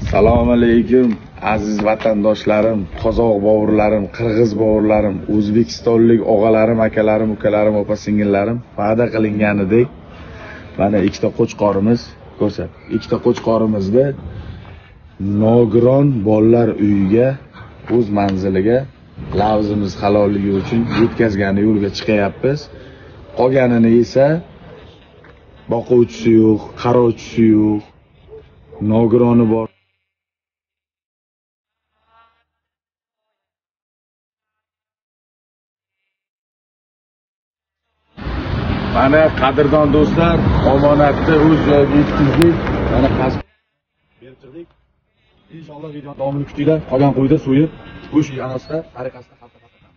Assalomu alaykum aziz vatandoshlarim, qozoq bovurlarim, qirg'iz bovurlarim, o'zbekistonlik og'alarim, akalarim, ukalarim, opa-singillarim, va'da qilinganidek mana ikkita qo'chqorimiz ko'rsat. Ikkita qo'chqorimizda nogiron bolalar uyiga o'z manziliga lavzimiz halolligi uchun yetkazgani yo'lga chiqyapmiz. Qolganini esa boquvchisi yo'q, qarovchisi yo'q, nogironi bor. Mana qadrdon do'stlar, omonatni o'z joyiga yetkazdik. Mana qasd berib chiqdik. Inshaalloh video davomini kutinglar. Qolgan qo'yda so'yib, go'sht anasida tariqasida xalta-xalta.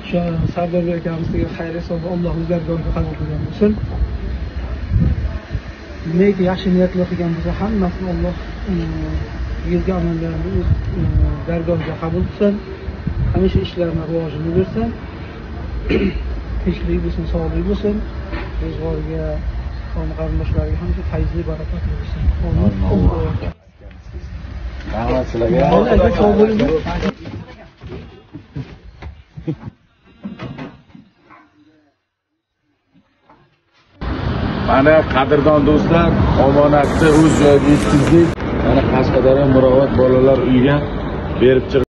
Shu Sardor akamizga xayr hisobi Alloh o'zlariga qabul qilgan bo'lsin. Nega yaxshi niyatlar qilgan bo'lsa, hammasini Alloh yurgan amallarni o'z dargohiga qabul qilsin. Hamisha ishlarini rivojini bersin. Tinchlik bo'lsin, sog'lik bo'lsin. Ro'zg'orga, qarindoshlariga hamisha fayzli, barakatli bo'lsin. Rahmat sizlarga. Sog' bo'ling. Mana qadrdon do'stlar, omonatni o'z joyiga yetkazdik. Mana Qashqadaryo Murovat bolalar uyiga berib chiqdik.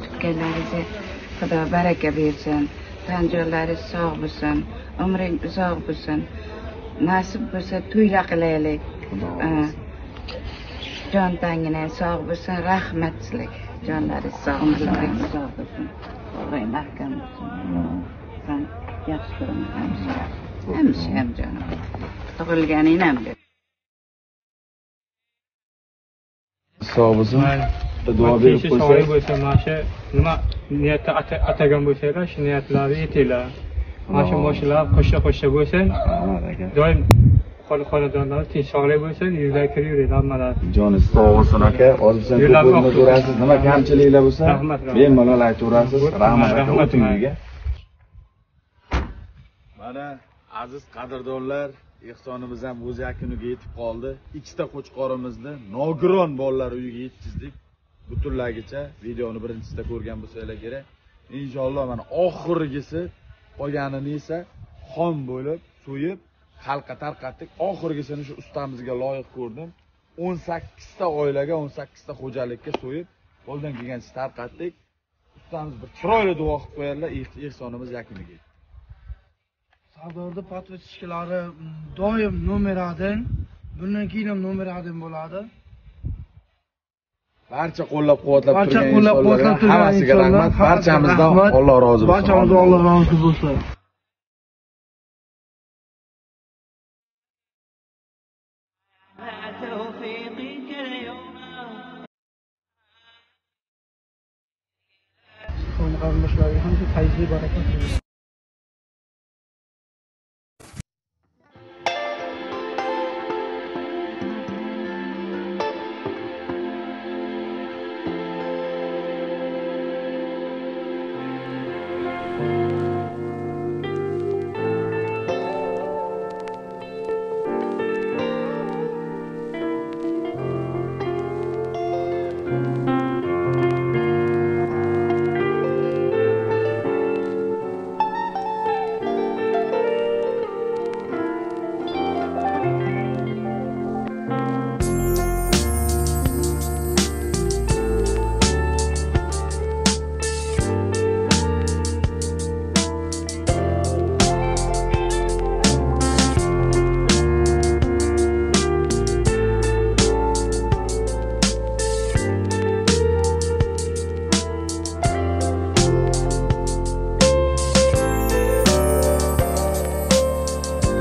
Tutganlaringizga Xudo baraka bersin. Tan-jonlaringiz sog' bo'lsin, umring uzoq bo'lsin. Nasib bo'lsa to'ylar qilaylik. Jon tangina sog' bo'lsin. Rahmat sizlarga. Jonlaringiz sog' bo'lsin, uzoq bo'lsin. Xudoy mahkam bo'lsin. Sen yaxshi ko'raman hamisha. Hamisha ham jonim. Tug'ilganing ham ber. Sog' bo'lsin. Duo berib qo'ysak bo'lsa, mana nima niyatda atagan bo'lsa, shu niyatlarni yetinglar. Mana shu mashinalar qo'shcha bo'lsin. Doim xonadonlar tinch sog'lik bo'lsin, yuzlar kirib yuring hammalar. Joningiz sog' bo'lsin aka. Hozir siz ko'rinib turasiz. Nima kamchiliklar bo'lsa, bemalol aytaverasiz. Rahmat aka, o'ting uyga. Mana aziz qadrdonlar, ehsonimiz ham o'z yakuniga yetib qoldi. Ikkita qo'chqorimizni nogiron bolalar uyiga yetkazdik. Butunlagicha videoni birinchisida ko'rgan bo'lsanglar kerak. Inshaalloh mana oxirgisi qolganini esa xon bo'lib, so'yib, xalqqa tarqatdik. Oxirgisini shu ustamizga loyiq ko'rdim. 18 ta oilaga, 18 ta xo'jalikka so'yib, qo'ldan kelgancha tarqatdik. Ustamiz bir chiroyli duo qilib qo'yarlar, ehsonimiz yakuniga yetdi. Sardorda podpochichkalari doim nomerdan, bundan keyin ham nomerdan bo'ladi. Barcha qo'llab-quvvatlab turgan hammasiga rahmat. Barchamizdan Alloh rozi bo'lsin. Barchamizdan Alloh rozi bo'lsin. Qarindoshlariga ham fayzli, barakatli